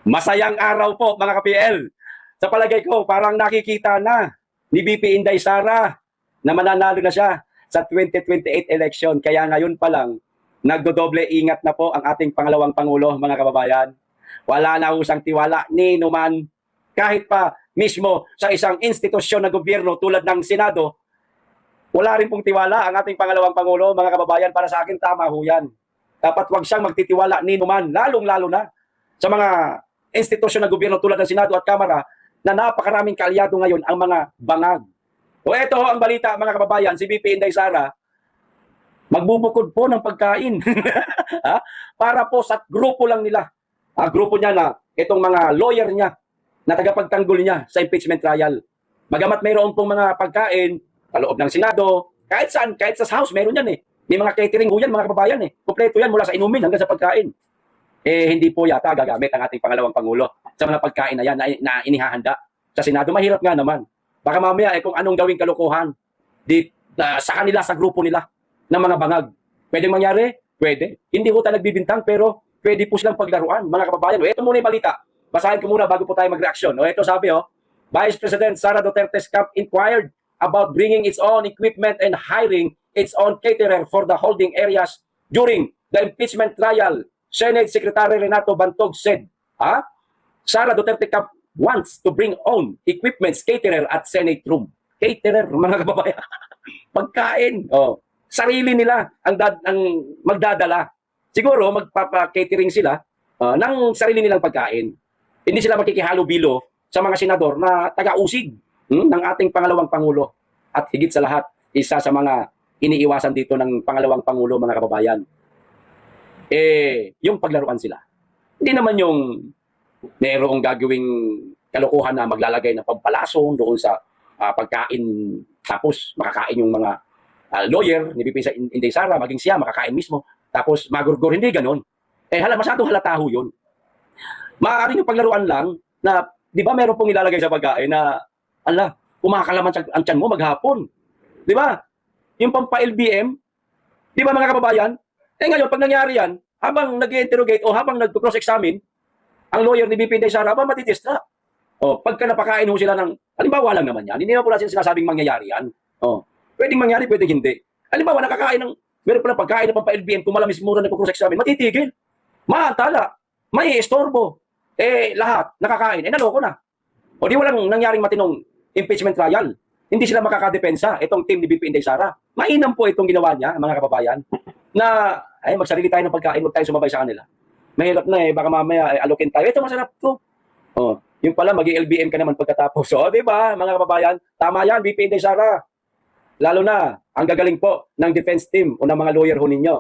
Masayang araw po mga ka-PL. Sa palagay ko, parang nakikita na ni BP Inday Sara na mananalo na siya sa 2028 election. Kaya ngayon pa lang, nagdodoble ingat na po ang ating pangalawang Pangulo, mga kababayan. Wala na usang tiwala ni numan kahit pa mismo sa isang institusyon ng gobyerno tulad ng Senado, wala rin pong tiwala ang ating pangalawang Pangulo, mga kababayan. Para sa akin, tama ho yan. Dapat wag siyang magtitiwala ni numan, lalong-lalo na sa mga institusyon ng gobyerno tulad ng Senado at Kamara na napakaraming kaalyado ngayon ang mga bangag. O eto ang balita, mga kababayan, si BP Inday Sara magbubukod po ng pagkain para po sa grupo lang nila. Grupo niya na itong mga lawyer niya na tagapagtanggol niya sa impeachment trial. Bagamat mayroon pong mga pagkain sa loob ng Senado, kahit saan, kahit sa House, meron yan eh. May mga catering ho yan, mga kababayan eh. Kompleto yan mula sa inumin hanggang sa pagkain. Hindi po yata gagamit ang ating pangalawang Pangulo sa mga pagkain na yan na inihahanda sa Senado. Mahirap nga naman. Baka mamaya kung anong gawing kalokohan sa kanila, sa grupo nila ng mga bangag. Pwedeng mangyari? Pwede. Hindi ko tayo nagbibintang pero pwede po silang paglaruan, mga kababayan. Ito muna yung balita. Basahin ko muna bago po tayo mag-reaction. Ito sabi, Vice President Sara Duterte's camp inquired about bringing its own equipment and hiring its own caterer for the holding areas during the impeachment trial. Senate Secretary Renato Bantog said, Sara Duterte Camp wants to bring own equipments, caterer at Senate room. Caterer, mga kababayan. Pagkain. Sarili nila ang magdadala. Siguro, magpapa-catering sila ng sarili nilang pagkain. Hindi sila makikihalo-bilo sa mga senador na taga-usig ng ating pangalawang Pangulo. At higit sa lahat, isa sa mga iniiwasan dito ng pangalawang Pangulo, mga kababayan, yung paglaruan sila. Hindi naman yung mayroong gagawing kalokohan na maglalagay ng pampalasong doon sa pagkain, tapos makakain yung mga lawyer ni BP Inday Sara, maging siya makakain mismo, tapos magurgur. Hindi ganun. Masyadong halata ho yun. Maaaring yung paglaruan lang na, di ba meron pong ilalagay sa pagkain na, kumakalaman ang tiyan mo maghapon. Di ba? Yung pampa-LBM, di ba mga kababayan? Ngayon, pag nangyari yan, habang nag-interrogate o habang nag-cross-examine, ang lawyer ni BP Inday Sara, matidistract. Pagka napakain ho sila ng, halimbawa lang naman yan, hindi naman po natin sinasabing mangyayari yan. Pwedeng mangyari, pwedeng hindi. Halimbawa, nakakain ng, meron pala pagkain na pampa-LBM, kung malamis mura na cross-examine, matitigil. Maantala, may istorbo. Lahat, nakakain. Naloko na. Di walang nangyaring matinong impeachment trial. Hindi sila makakadepensa, itong team ni BP Inday Sara. Mainam po itong ginawa niya, mga kababayan, na magsarili tayo ng pagkain, huwag tayo sumabay sa kanila. Mahirap na baka mamaya alokin tayo. Ito masarap to. Yung pala, mag-LBM ka naman pagkatapos. Di ba, mga kababayan? Tama yan, BP Inday Sara. Lalo na, ang gagaling po ng defense team o ng mga lawyer ho ninyo.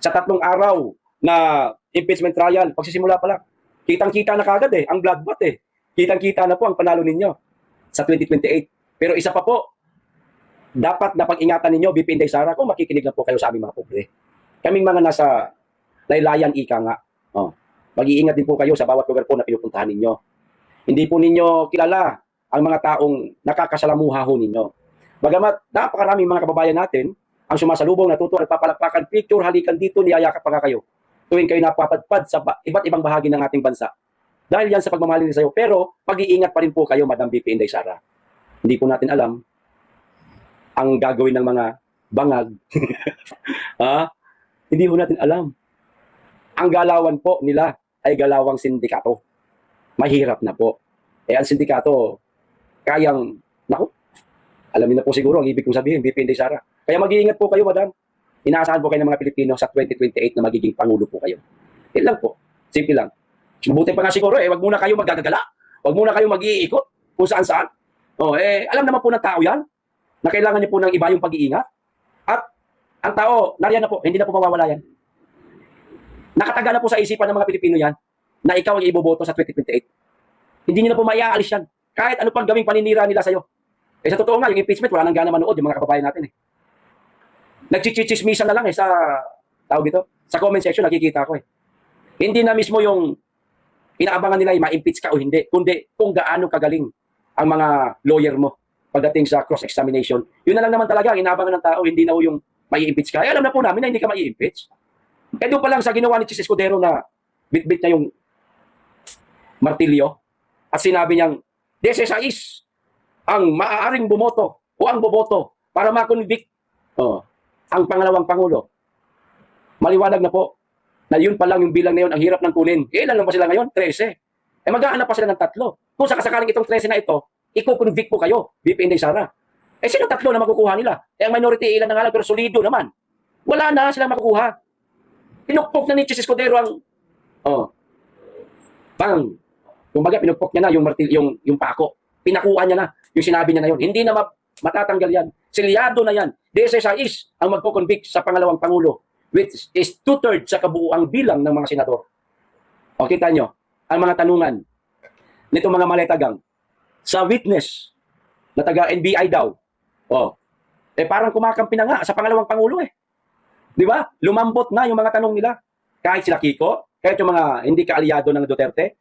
Sa 3 araw na impeachment trial, pagsisimula pa lang, kitang-kita na kagad ang bloodbath Kitang-kita na po ang panalo ninyo sa 2028. Pero isa pa po, dapat na pag-ingatan ninyo, BP Inday Sara, kung makikinig lang po kayo sa aming mga pobre. Kaming mga nasa laylayan, ika nga. Mag-iingat din po kayo sa bawat lugar po na pinupuntahan ninyo. Hindi po ninyo kilala ang mga taong nakakasalamuha ho ninyo. Bagamat napakaraming mga kababayan natin ang sumasalubong, natuto, nagpapalakpakan, picture, halikan dito, niyayakap pa kayo. Tuwing kayo napapadpad sa iba't ibang bahagi ng ating bansa. Dahil yan sa pagmamahal nila sa iyo. Pero pag-iingat pa rin po kayo, Madam BP Inday Sara. Hindi po natin alam ang gagawin ng mga bangag. Hindi po natin alam. Ang galawan po nila ay galawang sindikato. Mahirap na po. Ang sindikato, kayang, alamin na po siguro ang ibig kong sabihin, BP Inday Sara. Kaya mag-iingat po kayo, Madam. Inaasahan po kayo ng mga Pilipino sa 2028 na magiging Pangulo po kayo. Yan lang po. Simple lang. Mabuti pa nga siguro, wag muna kayo maggagala. Wag muna kayo mag-iikot kung saan-saan. Alam naman po ng tao yan na kailangan niyo po ng iba yung pag-iingat. At ang tao, nariyan na po, hindi na po mawawala yan. Nakataga na po sa isipan ng mga Pilipino yan na ikaw ang iboboto sa 2028. Hindi niyo na po maiaalis yan. Kahit ano pang gawing paninira nila sa'yo. Sa totoo nga, yung impeachment, wala nang gana manood yung mga kababayan natin Nagchichismisan na lang sa tawag dito, sa comment section nakikita ko Hindi na mismo yung inaabangan nila ma-impeach ka o hindi, kundi kung gaano kagaling ang mga lawyer mo pagdating sa cross-examination. Yun na lang naman talaga ang inaabangan ng tao, hindi na yung mai-impeach ka. Alam na po namin na hindi ka mai-impeach. Doon pa lang sa ginawa ni Chis Escudero na bit-bit na yung martilyo at sinabi niyang 16 ang maaaring bumoto o ang boboto para ma-convict ang pangalawang Pangulo. Maliwanag na po na yun pa lang yung bilang na yun, ang hirap ng kunin. Ilan lang ba sila ngayon? 13. Maghahanap pa sila ng 3. Kung sakasakaling itong 13 na ito, i-convict po kayo, VP Inday Sara. Sino 3 na makukuha nila? Ang minority ilan na nga lang, pero solido naman. Wala na sila makukuha. Pinukpok na ni Chis Escudero ang kumbaga pinukpok niya na yung martil, yung pako. Pinakuha niya na yung sinabi niya na yun. Hindi na matatanggal yan. Silyado na yan. 16 ang magpo-convict sa pangalawang Pangulo, which is 2/3 sa kabuuang bilang ng mga senador. O kita nyo, ang mga tanungan nito mga maletagang sa witness na taga NBI daw. Parang kumakampi na nga sa pangalawang Pangulo eh. Di ba? Lumambot na yung mga tanong nila. Kahit sila Kiko, kahit yung mga hindi kaalyado ng Duterte,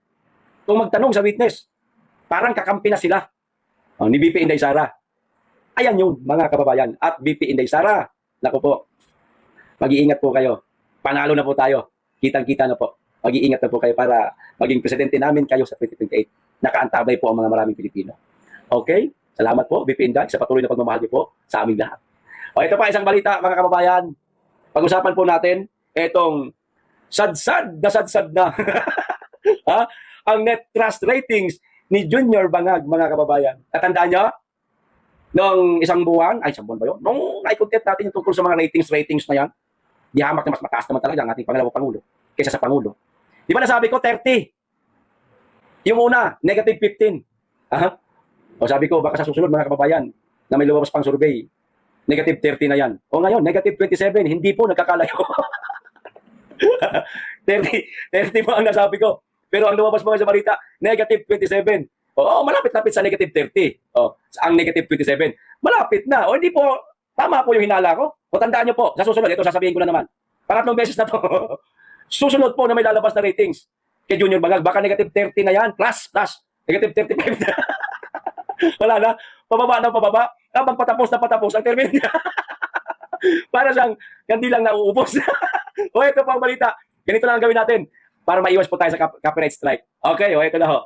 kung magtanong sa witness, parang kakampi na sila ni VP Inday Sara. Ayan yun, mga kababayan. At VP Inday Sara, naku po, mag-iingat po kayo. Panalo na po tayo. Kitang-kita na po. Mag-iingat na po kayo para maging presidente namin kayo sa 2028. Nakaantabay po ang mga maraming Pilipino. Okay? Salamat po, VP Inday, sa patuloy na pagmamahal niyo po sa aming lahat. Ito pa, isang balita, mga kababayan. Pag-usapan po natin, itong sadsad na. Ang net trust ratings ni Junior Bangag, mga kababayan. Natandaan niyo? Noong isang buwan ba yun? Nung na-content natin yung tungkol sa mga ratings na yan, di hamak na mas mataas naman talaga ang ating pangalawang Pangulo kaysa sa Pangulo. Di ba nasabi ko, 30? Yung una, negative 15. O sabi ko, baka sa susunod, mga kababayan, na may lumabas pang survey, negative 30 na yan. O ngayon, negative 27, hindi po nagkakalayo. 30 po ang nasabi ko. Pero ang lumabas mga sa balita, negative 27. Malapit-lapit sa negative 30. Ang negative 27. Malapit na. Hindi po, tama po yung hinala ko. Tandaan nyo po, sa susunod, ito sasabihin ko na naman. Pangatlong beses na to. Susunod po na may lalabas na ratings kay Junior Bangag. Baka negative 30 na yan. Plus. Negative 35 na. Wala na. Pababa. Habang patapos ang termino niya. Para siyang, hindi lang nauubos. Ito po ang balita. Ganito lang ang gawin natin para maiwas po tayo sa copyright strike. Okay, ito na ho.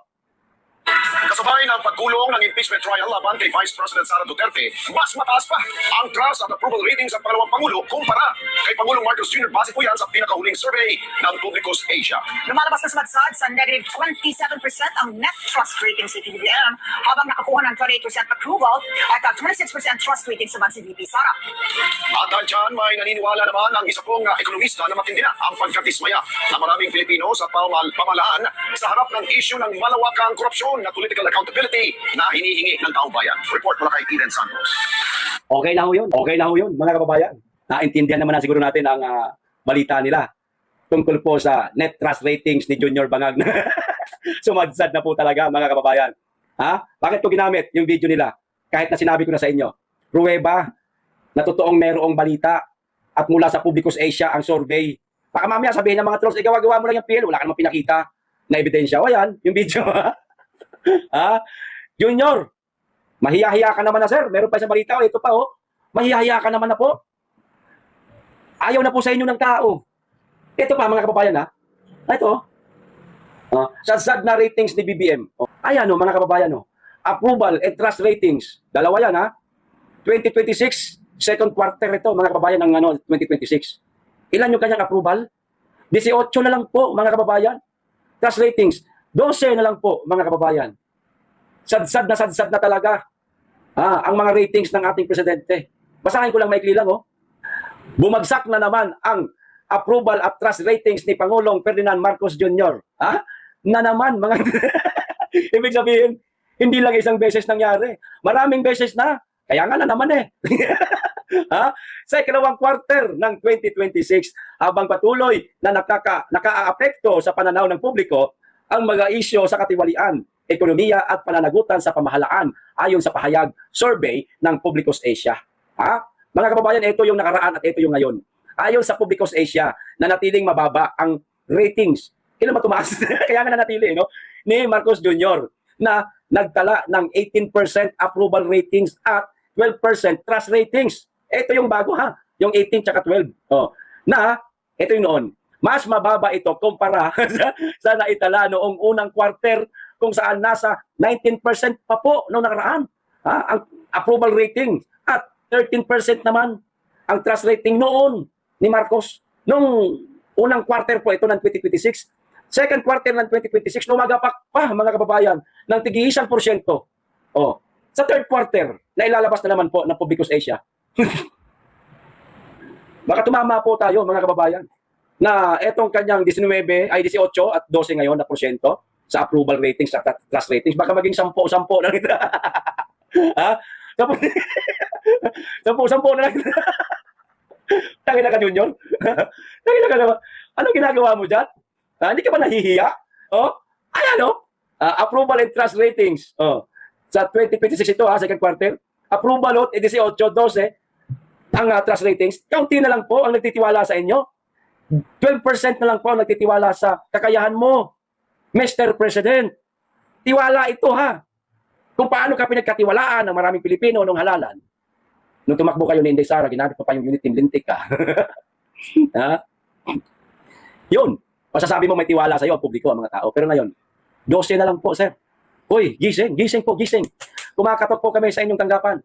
Kasabay ng pagkulong ng impeachment trial laban kay Vice President Sara Duterte, mas mataas pa ang trust at approval ratings ng pangalawang Pangulo kumpara kay Pangulong Marcos Jr. Base po yan sa pinakahuling survey ng Publicos Asia. Lumalabas na sumadsad sa negative 27% ang net trust ratings si PBBM habang nakakuha ng 28% approval at 26% trust ratings naman si VP Sara. At dahil dyan, may naniniwala naman ang isa pong ekonomista na matindi na ang pagkakismaya na maraming Pilipino sa pamahalaan sa harap ng issue ng malawakang korupsyon na political accountability na hinihingi ng taong bayan. Report mula kay Eden Santos. Okay na ho yun, mga kababayan. Naintindihan naman na siguro natin ang balita nila tungkol po sa net trust ratings ni Junior Bangag. Sumadsad na po talaga, mga kababayan. Bakit ko ginamit yung video nila? Kahit na sinabi ko na sa inyo, pruweba na totoong merong balita at mula sa Publicos Asia ang survey. Baka mamaya sabihin ng mga trolls, gawa-gawa mo lang yung PL, wala ka namang pinakita na ebidensya. O yan, yung video. Junior, mahiya-hiya ka naman na, sir. Meron pa isang balita. Ito pa, mahiya-hiya ka naman na po. Ayaw na po sa inyo ng tao. Ito pa, mga kababayan, Ito. Sadsad na ratings ni BBM. Ayan, mga kababayan, approval and trust ratings. Dalawa yan, 2026, second quarter ito, mga kababayan, ng 2026. Ilan yung kanyang approval? 18 na lang po, mga kababayan. Trust ratings, 12 na lang po, mga kababayan. Sadsad na talaga ang mga ratings ng ating presidente. Basahin ko lang maikli lang. Bumagsak na naman ang approval at trust ratings ni Pangulong Ferdinand Marcos Jr. Na naman, mga ibig sabihin, hindi lang isang beses nangyari. Maraming beses na. Kaya nga na naman sa ikalawang quarter ng 2026, habang patuloy na naka-aapekto sa pananaw ng publiko ang mga isyo sa katiwalian, ekonomiya at pananagutan sa pamahalaan ayon sa pahayag survey ng Publicos Asia. Mga kababayan, ito yung nakaraan at ito yung ngayon. Ayon sa Publicos Asia, nanatiling mababa ang ratings. Kailan ba tumaas? Kaya nga nanatili, ni Marcos Jr. na nagtala ng 18% approval ratings at 12% trust ratings. Ito yung bago, yung 18 tsaka 12. Na, ito yung noon. Mas mababa ito kumpara sa naitala noong unang quarter kung saan nasa 19% pa po noong nakaraan. Ang approval rating at 13% naman ang trust rating noon ni Marcos. Noong unang quarter po ito ng 2026. Second quarter ng 2026, lumagapak pa mga kababayan ng tig-1%. Oh, sa third quarter, na ilalabas na naman po ng Publicus Asia. Baka tumama po tayo mga kababayan na etong kanyang 18 at 12 ngayon na porsyento sa approval ratings, sa trust ratings, baka maging 10 na rin. Ha? 10 na rin. Tangina ka, Junior. Tangina ka naman. Anong ginagawa mo dyan? Hindi ka ba nahihiya? Oh? Ayan, oh. Approval and trust ratings. Oh. Sa 2026 ito, second quarter. Approval, 18, 12. Ang trust ratings. Kaunti na lang po ang nagtitiwala sa inyo. 12% na lang po ang nagtitiwala sa kakayahan mo, Mr. President. Tiwala ito, ha? Kung paano ka pinagkatiwalaan ng maraming Pilipino nung halalan. Nung tumakbo kayo ni Inday Sara, ginamit pa yung unit team lintik ka. Ha? Yun. Masasabi mo may tiwala sa'yo ang publiko, ang mga tao. Pero ngayon, 12 na lang po, sir. Uy, gising po. Kumakatok po kami sa inyong tanggapan.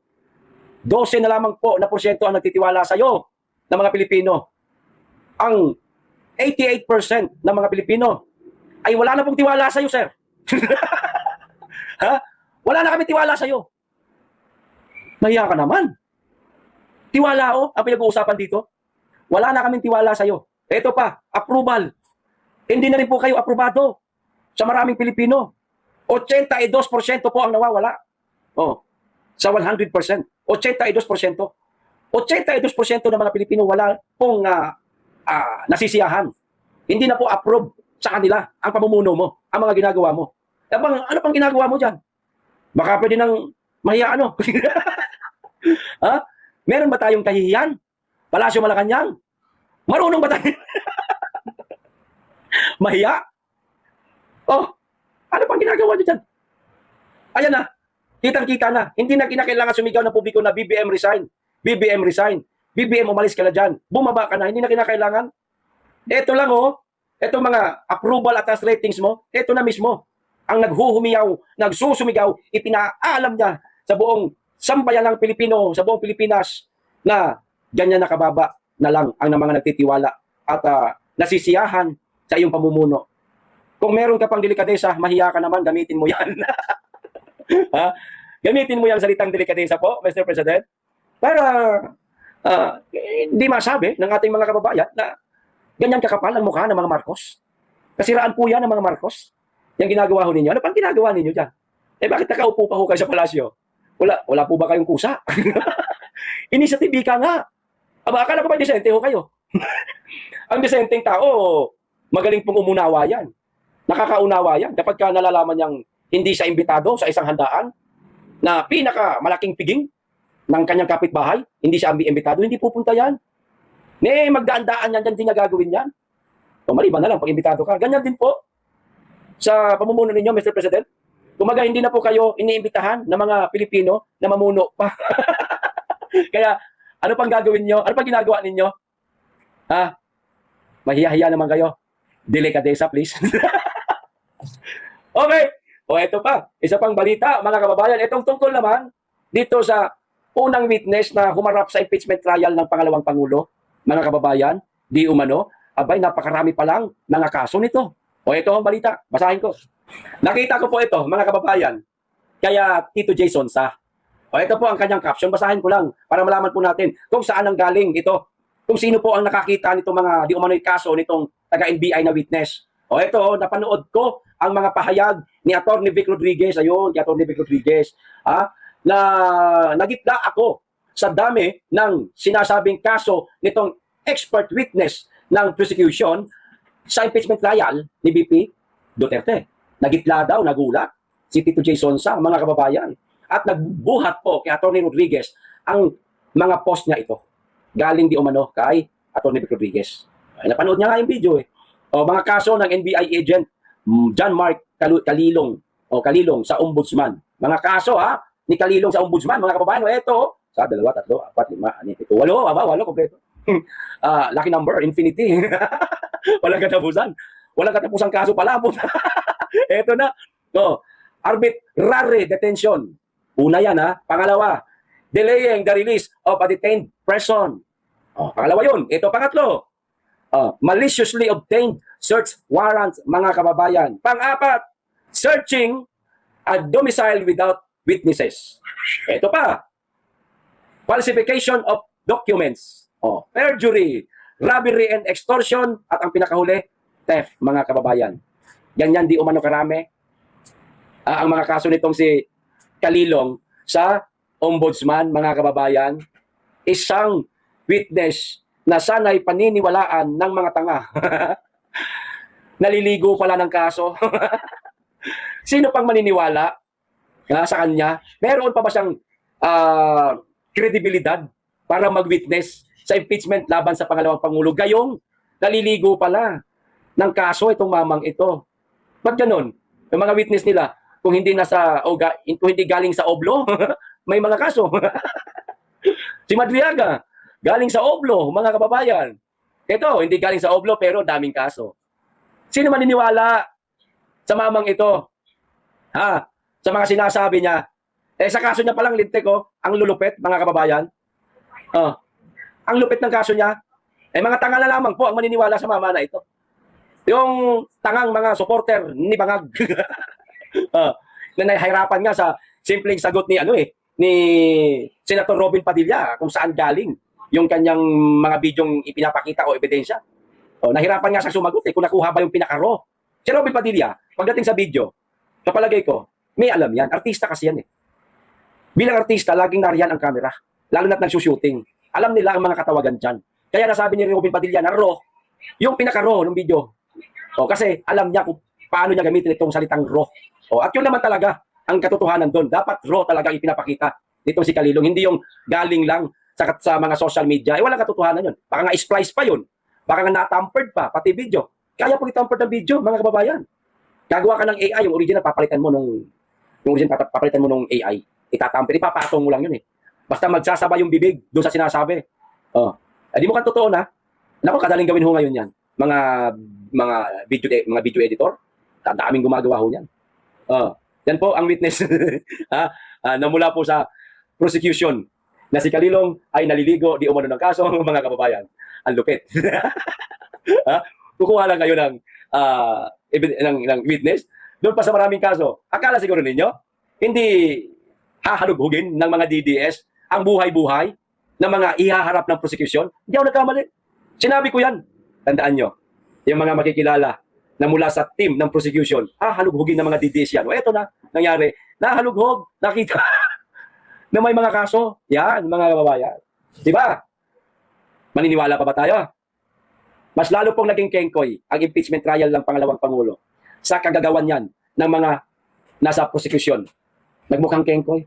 12 na lamang po na porsyento ang nagtitiwala sa'yo ng mga Pilipino. Ang 88% ng mga Pilipino ay wala na pong tiwala sa'yo, sir. Ha? Wala na kami tiwala sa'yo. Mahiya ka naman. Tiwala ang pinag-uusapan dito. Wala na kaming tiwala sa'yo. Ito pa, approval. Hindi na rin po kayo aprobado sa maraming Pilipino. 82% po ang nawawala. Sa 100%. 82%. 82% ng mga Pilipino wala pong nasisiyahan. Hindi na po approve sa kanila ang pamumuno mo, ang mga ginagawa mo. Ano pang ginagawa mo dyan? Baka pwede nang mahiya ano. Ha? Meron ba tayong kahihiyan? Palasyo Malacanang? Marunong ba tayo? Mahiya? Ano pang ginagawa nyo dyan? Ayan na. Kitang-kita na. Hindi na kinakailangan sumigaw ng publiko na BBM resign. BBM resign. BBM umalis ka na dyan. Bumaba ka na. Hindi na kinakailangan. Ito lang Ito mga approval at trust ratings mo. Ito na mismo. Ang naghuhumiyaw, nagsusumigaw, ipinaalam niya sa buong sambayan ng Pilipino, sa buong Pilipinas na ganyan nakababa na lang ang mga nagtitiwala at nasisiyahan sa iyong pamumuno. Kung meron ka pang delikadesa, mahiya ka naman, gamitin mo yan. Ha? Gamitin mo yung salitang delikadesa po, Mr. President, para hindi masabi ng ating mga kababayan na ganyan kakapal ang mukha ng mga Marcos. Kasiraan po yan ng mga Marcos. Yung ginagawa ho ninyo. Ano pang ginagawa ninyo dyan? Bakit nakaupo pa ho kayo sa palasyo? Wala po ba kayong kusa? Initiative ka nga. Akala ko ba disente ho kayo? Ang disenteng tao, magaling pong umunawa yan. Nakakaunawa yan. Kapag ka nalalaman niyang hindi siya imbitado sa isang handaan na pinakamalaking piging ng kanyang kapitbahay, hindi siya imbitado, hindi pupunta yan. Magdaan-daan yan, hindi niya gagawin yan. Maliban na lang pag imbitado ka. Ganyan din po sa pamumuno ninyo, Mr. President. Kumaga, hindi na po kayo iniimbitahan ng mga Pilipino na mamuno pa. Kaya, ano pang gagawin nyo? Ano pang ginagawa ninyo? Mahiya-hiya naman kayo. Delikadesa, please. Okay. Ito pa. Isa pang balita, mga kababayan. Itong tungkol naman dito sa unang witness na humarap sa impeachment trial ng pangalawang Pangulo. Mga kababayan, di umano, napakarami pa lang mga kaso nito. Ito ang balita. Basahin ko. Nakita ko po ito, mga kababayan. Kaya Tito Jason sa. Ito po ang kanyang caption. Basahin ko lang para malaman po natin kung saan ang galing ito. Kung sino po ang nakakita nitong mga di umano'y kaso nitong taga-NBI na witness. Ito, napanood ko ang mga pahayag ni Atty. Vic Rodriguez. Ayun, ni Atty. Vic Rodriguez. Na nagitla ako sa dami ng sinasabing kaso nitong expert witness ng prosecution sa impeachment trial ni BP Duterte. Nagitla daw, nagulat si Tito Jason sa mga kababayan. At nagbuhat po kay Atty. Rodriguez ang mga post niya ito. Galing di umano kay Atty. Vic Rodriguez. Napanood niya nga yung video mga kaso ng NBI agent John Mark Calilong sa Ombudsman. Mga kaso ni Calilong sa Ombudsman, mga kababayan. Ito, sa 2, 3, 4, 5, 6, 7, 8, 8, 8, kompleto. Lucky number, infinity. Walang katapusan. Walang katapusang kaso pala. Eto na. Oh, arbitrary detention. Una yan ha. Pangalawa, delaying the release of a detained person. Oh, pangalawa yun. Ito pangatlo. Maliciously obtained search warrants, mga kababayan. Pang-apat, searching a domicile without witnesses. Ito pa, falsification of documents, perjury, robbery and extortion, at ang pinakahuli, theft, mga kababayan. Ganyan di umano karami ang mga kaso nitong si Kalilong sa ombudsman, mga kababayan. Isang witness na sana'y paniniwalaan ng mga tanga. Naliligo pala ng kaso. Sino pang maniniwala sa kanya? Meron pa ba siyang kredibilidad para mag-witness sa impeachment laban sa pangalawang Pangulo? Gayong naliligo pala ng kaso itong mamang ito. Ba't ganun? Yung mga witness nila, kung hindi kung hindi galing sa Oblo, may mga kaso. Si Madriaga, galing sa Oblo, mga kababayan. Ito, hindi galing sa Oblo pero daming kaso. Sino maniniwala sa mamang ito? Sa mga sinasabi niya. Sa kaso niya palang lintik, ang lulupit, mga kababayan. Ang lupit ng kaso niya. Mga tanga na lamang po ang maniniwala sa mama na ito. Yung tangang mga supporter ni Bangag. Na nahihirapan nga sa simpleng sagot ni Senator Robin Padilla kung saan galing yung kanyang mga bidyong ipinapakita o ebidensya. Nahirapan nga siya sumagot kung nakuha ba yung pinaka-raw. Si Robin Padilla, pagdating sa video, kapalagay ko, may alam yan. Artista kasi yan Bilang artista, laging nariyan ang camera. Lalo na't nagsushooting. Alam nila ang mga katawagan dyan. Kaya nasabi ni Robin Padilla na raw, yung pinaka-raw ng video. Kasi alam niya kung paano niya gamitin itong salitang raw. At yun naman talaga ang katotohanan doon. Dapat raw talaga ipinapakita nitong si Kalilong. Hindi yung galing lang sa mga social media. Walang katotohanan yun. Baka nga splice pa yun. Baka nga na-tampered pa, pati video. Kaya pag i-tampered ng video, mga kababayan. Gagawa ka ng AI, yung original, papalitan mo nung AI. Itatamper, ipapatong mo lang yun Basta magsasabay yung bibig doon sa sinasabi. Di mo kan totoo na. Naku, kadaling gawin ho ngayon yan. Mga video editor, daming gumagawa ho yan. Yan po ang witness na mula po sa prosecution na si Kalilong ay naliligo, di umano ng kaso, mga kababayan. Ang lupit. Kukuha lang kayo ng witness. Doon pa sa maraming kaso, akala siguro ninyo, hindi hahalughugin ng mga DDS ang buhay-buhay ng mga ihaharap ng prosecution. Hindi ako nagkamali. Sinabi ko yan. Tandaan nyo, yung mga makikilala na mula sa team ng prosecution, hahalughugin ng mga DDS yan. Eto na, nangyari. Nahalughog, nakita na may mga kaso. Yan, mga kababayan. Diba? Maniniwala pa ba tayo? Mas lalo pong naging kengkoy ang impeachment trial ng pangalawang Pangulo sa kagagawan yan ng mga nasa prosecution. Nagmukhang kengkoy.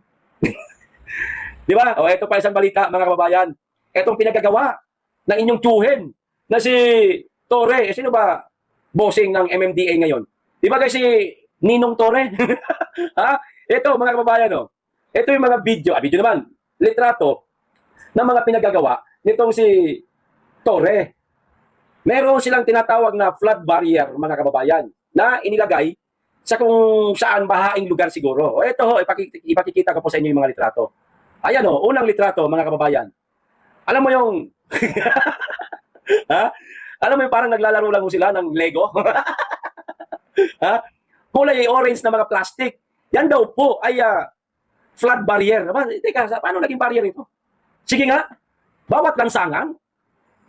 Diba? Ito pa isang balita, mga kababayan. Itong pinagagawa ng inyong tsuhin na si Torre. Sino ba bossing ng MMDA ngayon? Diba guys si Ninong Torre? Ito, mga kababayan, ito yung mga video naman, litrato ng mga pinagagawa nitong si Torre. Meron silang tinatawag na flood barrier, mga kababayan, na inilagay sa kung saan bahaing lugar siguro. Ito, ipakikita ko po sa inyo yung mga litrato. Ayan unang litrato, mga kababayan. Alam mo yung alam mo yung parang naglalaro lang sila ng Lego? Kulay orange na mga plastic. Yan daw po ay flood barrier. Teka, paano naging barrier ito? Sige nga, bawat lansangan,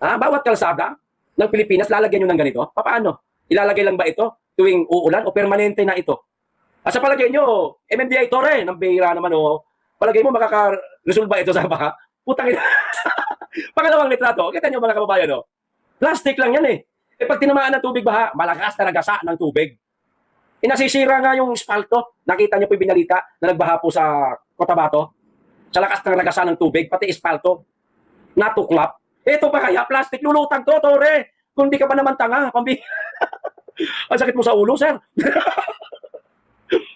bawat kalsada ng Pilipinas, lalagyan nyo ng ganito. Paano? Ilalagay lang ba ito tuwing uulan o permanente na ito? Sa palagay nyo, MMDA Torre, nang bihira naman palagay mo makaka-resolve ito sa baha? Putang ina. Pangalawang litrato, kita nyo mga kababayan, plastic lang yan pag tinamaan ng tubig baha, malakas na nagasa ng tubig. Nasisira nga yung espalto. Nakita nyo po yung binalita na nagbaha po sa Cotabato. Sa lakas ng nagasa ng tubig, pati espalto. Natuklap. Ito pa kaya, plastic, lulutang to, Torre. Kung di ka pa naman tanga, ang sakit mo sa ulo, sir.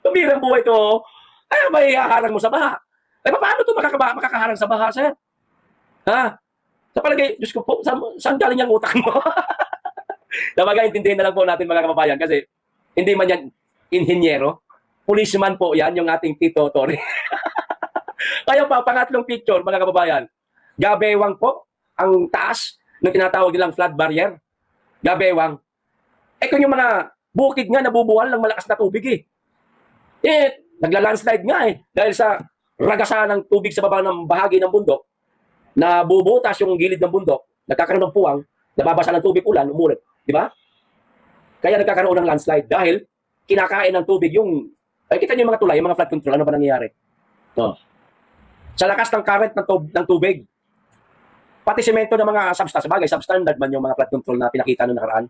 Pambirang buhay to. Ay, may haharang mo sa baha. Paano ito makakaharang sa baha, sir? Sa palagay, Diyos ko po, saan galing yung utak mo? Nabaga, intindihin na lang po natin mga kababayan kasi hindi man yan inhinyero, policeman po yan, yung ating Tito Torre. Kaya pa, pangatlong picture, mga kababayan, gabewang po ang taas ng tinatawag nilang flood barrier. Gabewang. Kung yung mga bukid nga nabubuwal ng malakas na tubig nagla-landslide nga dahil sa ragasan ng tubig sa baba ng bahagi ng bundok, na bubutas yung gilid ng bundok, nagkakaroon ng puwang, nababasa ng tubig ulan, umulit. Di ba? Kaya nagkakaroon ng landslide dahil kinakain ng tubig yung, kita niyo yung mga tulay, yung mga flood control, ano ba nangyayari? Sa lakas ng current ng tubig, pati semento ng mga substandard man yung mga flood control na pinakita noong nakaraan.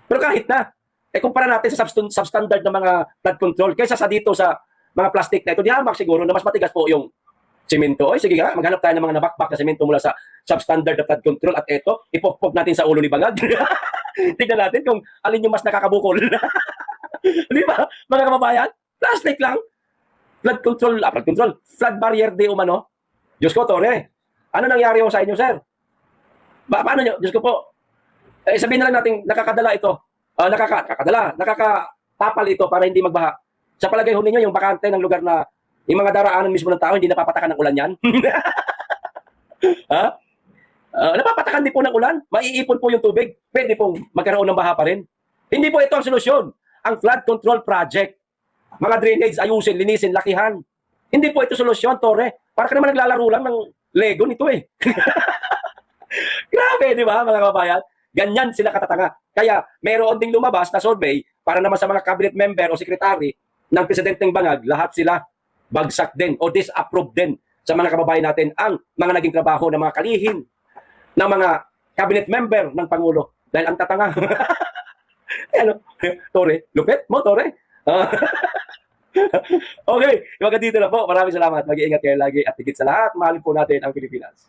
Pero kahit na, kumpara natin sa substandard ng mga flood control kaysa sa dito sa mga plastic na ito, di hamak siguro na mas matigas po yung semento. Sige nga, maghanap tayo ng mga nabakbak na semento mula sa substandard na flood control at ito, ipokpok natin sa ulo ni Bangag. Tignan natin kung alin yung mas nakakabukol. Di ba, mga kababayan? Plastic lang. Flood control, flood barrier di umano. Diyos ko, Tore, ano nangyari ho sa inyo, sir? Paano nyo? Diyos ko po. Sabihin na lang natin, nakakadala ito. Nakakatapal ito para hindi magbaha. Sa palagay ho ninyo, yung bakante ng lugar na yung mga daraanan mismo ng tao, hindi napapatakan ng ulan yan? Ha? Napapatakan din po ng ulan. Maiipon po yung tubig. Pwede pong magkaroon ng baha pa rin. Hindi po ito ang solusyon. Ang flood control project. Mga drainage, ayusin, linisin, lakihan. Hindi po ito solusyon, Tore. Para ka naman naglalaro lang ng Lego nito Grabe, di ba, mga kababayan? Ganyan sila katatanga. Kaya mayroon ding lumabas na survey para naman sa mga cabinet member o sekretary ng Presidenteng Bangag, lahat sila bagsak din o disapprove din sa mga kababayan natin ang mga naging trabaho ng mga kalihim ng mga cabinet member ng Pangulo. Dahil ang tatanga. Tore, lupit mo, Tore. Okay, hanggang dito na po. Maraming salamat. Mag-iingat kayo lagi at higit sa lahat, mahalin po natin ang Pilipinas.